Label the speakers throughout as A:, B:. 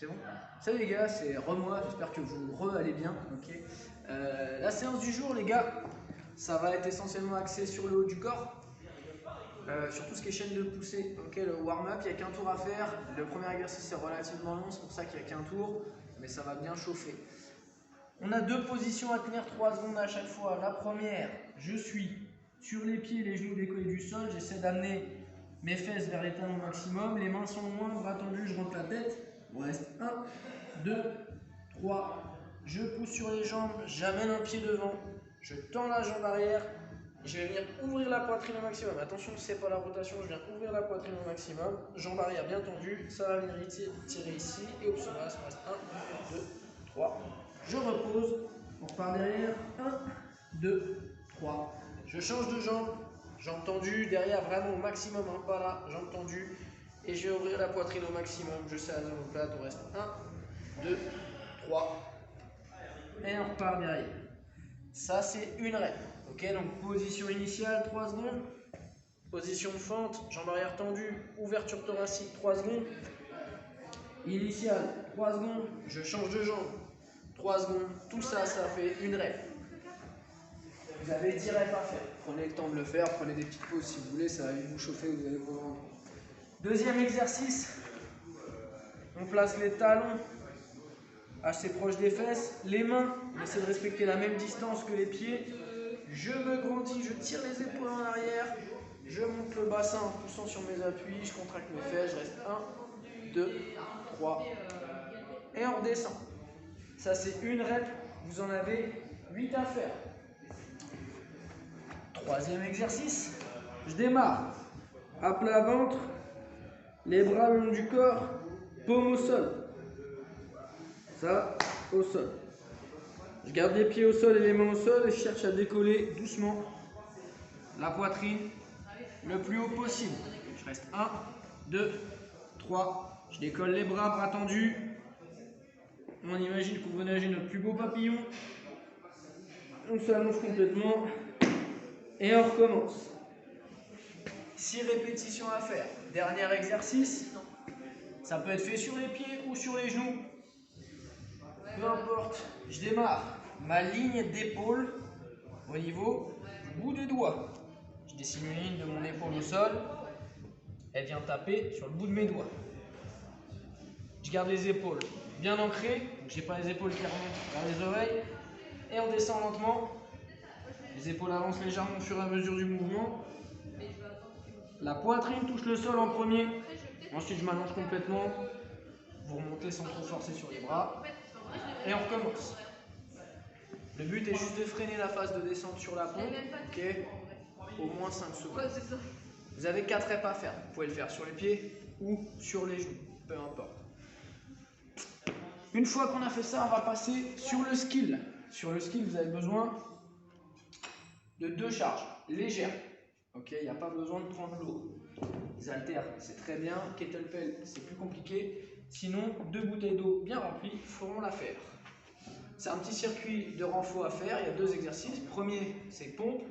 A: C'est bon? Salut les gars, c'est Remois, j'espère que vous allez bien. Ok. La séance du jour, les gars, ça va être essentiellement axé sur le haut du corps, sur tout ce qui est chaîne de poussée. Ok, le warm-up, il n'y a qu'un tour à faire. Le premier exercice est relativement long, c'est pour ça qu'il n'y a qu'un tour, mais ça va bien chauffer. On a deux positions à tenir 3 secondes à chaque fois. La première, je suis sur les pieds, les genoux décollés du sol, j'essaie d'amener mes fesses vers les talons au maximum, les mains sont loin, bras tendus, je rentre la tête. Il me reste 1, 2, 3. Je pousse sur les jambes, j'amène un pied devant, je tends la jambe arrière, je vais venir ouvrir la poitrine au maximum. Attention, c'est pas la rotation, je viens ouvrir la poitrine au maximum, jambe arrière bien tendue, ça va venir tirer ici, et hop, ça me reste 1, 2, 3. Je repose, on repart derrière, 1, 2, 3. Je change de jambe, jambe tendue, derrière vraiment au maximum, hein, pas là, jambe tendue. Et je vais ouvrir la poitrine au maximum, je serre les omoplates, on reste 1, 2, 3. Et on repart derrière. Ça c'est une rep. Ok, donc position initiale, 3 secondes. Position de fente, jambe arrière tendue, ouverture thoracique, 3 secondes. Initiale, 3 secondes, je change de jambe, 3 secondes. Tout ça, ça fait une rep. Vous avez 10 reps à faire. Prenez le temps de le faire, prenez des petites pauses si vous voulez, ça va vous chauffer, vous allez vous rendre. Deuxième exercice, on place les talons assez proches des fesses, les mains, on essaie de respecter la même distance que les pieds. Je me grandis, je tire les épaules en arrière, je monte le bassin en poussant sur mes appuis, je contracte mes fesses, je reste 1, 2, 3 et on redescend. Ça c'est une rep, vous en avez 8 à faire. Troisième exercice, je démarre à plat ventre, les bras le long du corps, paume au sol. Ça, au sol. Je garde les pieds au sol et les mains au sol et je cherche à décoller doucement la poitrine le plus haut possible. Je reste 1, 2, 3. Je décolle les bras tendus. On imagine qu'on veut nager notre plus beau papillon. On s'allonge complètement et on recommence. 6 répétitions à faire. Dernier exercice. Ça peut être fait sur les pieds ou sur les genoux. Peu importe, je démarre ma ligne d'épaule au niveau du bout des doigts. Je dessine une ligne de mon épaule au sol. Elle vient taper sur le bout de mes doigts. Je garde les épaules bien ancrées, donc je n'ai pas les épaules qui remontent vers les oreilles. Et on descend lentement. Les épaules avancent légèrement au fur et à mesure du mouvement. La poitrine touche le sol en premier. Ensuite, je m'allonge complètement. Vous remontez sans trop forcer sur les bras. Et on recommence. Le but est juste de freiner la phase de descente sur la pompe. Ok, au moins 5 secondes. Vous avez 4 reps à faire. Vous pouvez le faire sur les pieds ou sur les genoux. Peu importe. Une fois qu'on a fait ça, on va passer sur le skill. Sur le skill, vous avez besoin de 2 charges légères. Ok, il n'y a pas besoin de prendre lourd. Les haltères, c'est très bien. Kettlebell, c'est plus compliqué. Sinon, 2 bouteilles d'eau bien remplies feront l'affaire. C'est un petit circuit de renfort à faire. Il y a 2 exercices. Premier, c'est pompe.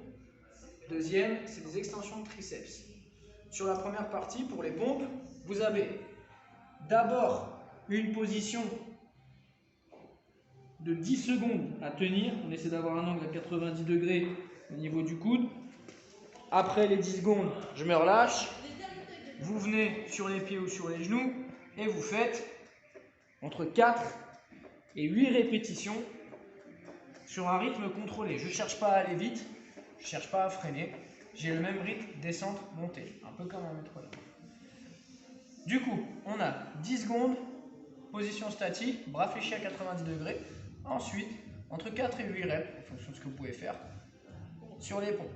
A: Deuxième, c'est des extensions de triceps. Sur la première partie, pour les pompes, vous avez d'abord une position de 10 secondes à tenir. On essaie d'avoir un angle à 90 degrés au niveau du coude. Après les 10 secondes, je me relâche. Vous venez sur les pieds ou sur les genoux et vous faites entre 4 et 8 répétitions sur un rythme contrôlé. Je ne cherche pas à aller vite, je ne cherche pas à freiner. J'ai le même rythme descente-montée, un peu comme un métronome. Du coup, on a 10 secondes, position statique, bras fléchis à 90 degrés. Ensuite, entre 4 et 8 reps, en fonction de ce que vous pouvez faire, sur les pompes.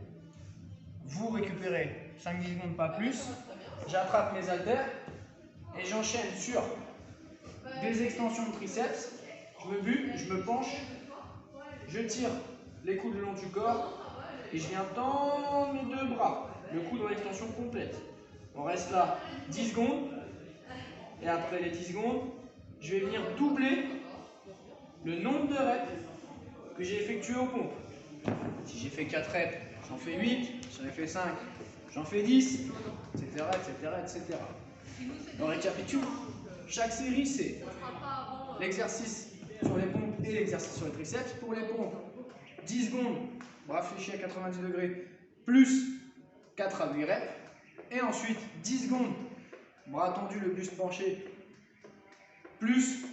A: Vous récupérez 5-10 secondes, pas plus. J'attrape mes haltères et j'enchaîne sur des extensions de triceps. Je me bute, je me penche, je tire les coudes le long du corps et je viens tendre mes 2 bras, le coude en extension complète. On reste là 10 secondes et après les 10 secondes, je vais venir doubler le nombre de reps que j'ai effectué aux pompes. Si j'ai fait 4 reps, j'en fais 8, si j'en ai fait 5, j'en fais 10, etc., etc., etc. On récapitule. Chaque série, c'est l'exercice sur les pompes et l'exercice sur les triceps. Pour les pompes, 10 secondes, bras fléchis à 90 degrés, plus 4 à 8 reps. Et ensuite, 10 secondes, bras tendus, le buste penché, plus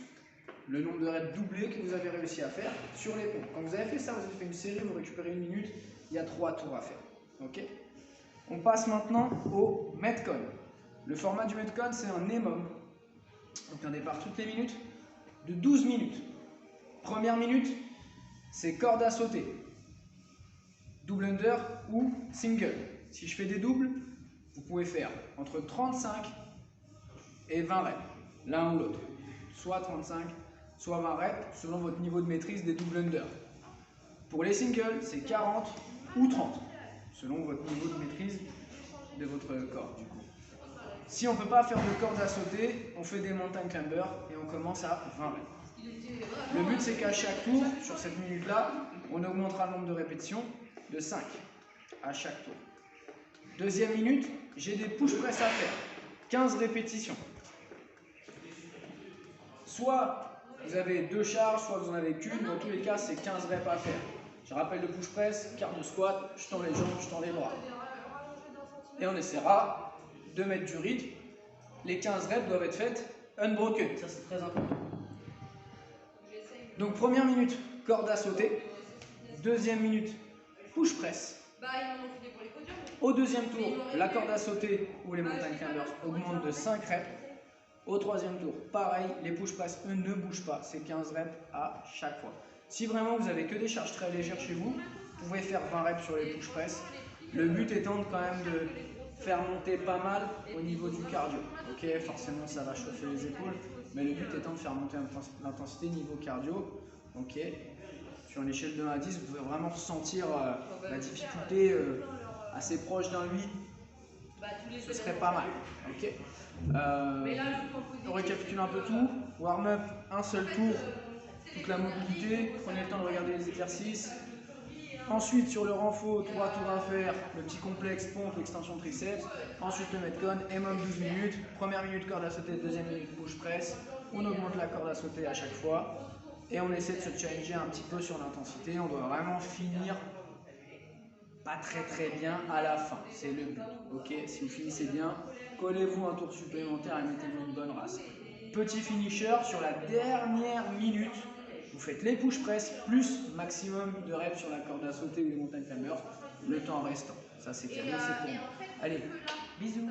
A: le nombre de reps doublés que vous avez réussi à faire sur les pompes. Quand vous avez fait ça, vous avez fait une série, vous récupérez 1 minute, il y a 3 tours à faire. Okay. On passe maintenant au Metcon. Le format du Metcon, c'est un EMOM, donc un départ toutes les minutes, de 12 minutes. Première minute, c'est corde à sauter, double under ou single. Si je fais des doubles, vous pouvez faire entre 35 et 20 reps, l'un ou l'autre. Soit 35, soit 20 reps, selon votre niveau de maîtrise des double under. Pour les singles, c'est 40 ou 30, selon votre niveau de maîtrise de votre corps. Du coup. Si on ne peut pas faire de corde à sauter, on fait des mountain climbers et on commence à 20 reps. Le but, c'est qu'à chaque tour, sur cette minute-là, on augmentera le nombre de répétitions de 5 à chaque tour. Deuxième minute, j'ai des push press à faire, 15 répétitions. Soit vous avez 2 charges, soit vous n'en avez qu'une, dans tous les cas, c'est 15 reps à faire. Je rappelle le push press, cardio squat, je tends les jambes, je tends les bras. Et on essaiera de mettre du rythme. Les 15 reps doivent être faites unbroken, ça c'est très important. Donc première minute, corde à sauter. Deuxième minute, push press. Au deuxième tour, la corde à sauter ou les mountain climbers augmentent de 5 reps. Au troisième tour, pareil, les push press, eux, ne bougent pas, c'est 15 reps à chaque fois. Si vraiment vous avez que des charges très légères chez vous, vous pouvez faire 20 reps sur les push press. Le but étant quand même de faire monter pas mal au niveau du cardio. Ok, forcément ça va chauffer les épaules, mais le but étant de faire monter l'intensité niveau cardio. Ok, sur une échelle de 1 à 10, vous pouvez vraiment ressentir la difficulté assez proche d'un 8. Ce serait pas mal. Ok. On récapitule un peu tout. Warm-up, un seul tour, toute la mobilité. Prenez le temps de regarder les exercices. Ensuite, sur le renfort, 3 tours à faire, le petit complexe, pompe, extension triceps. Ensuite, le Metcon, EMOM 12 minutes. Première minute, corde à sauter, deuxième minute, push press. On augmente la corde à sauter à chaque fois. Et on essaie de se challenger un petit peu sur l'intensité. On doit vraiment finir pas très bien à la fin. C'est le but. Ok, si vous finissez bien, collez-vous un tour supplémentaire et mettez-vous une bonne race. Petit finisher, sur la dernière minute, vous faites les push press plus maximum de reps sur la corde à sauter ou les mountain climbers, le temps restant. Ça c'est terminé, c'est pour moi. Allez, bisous.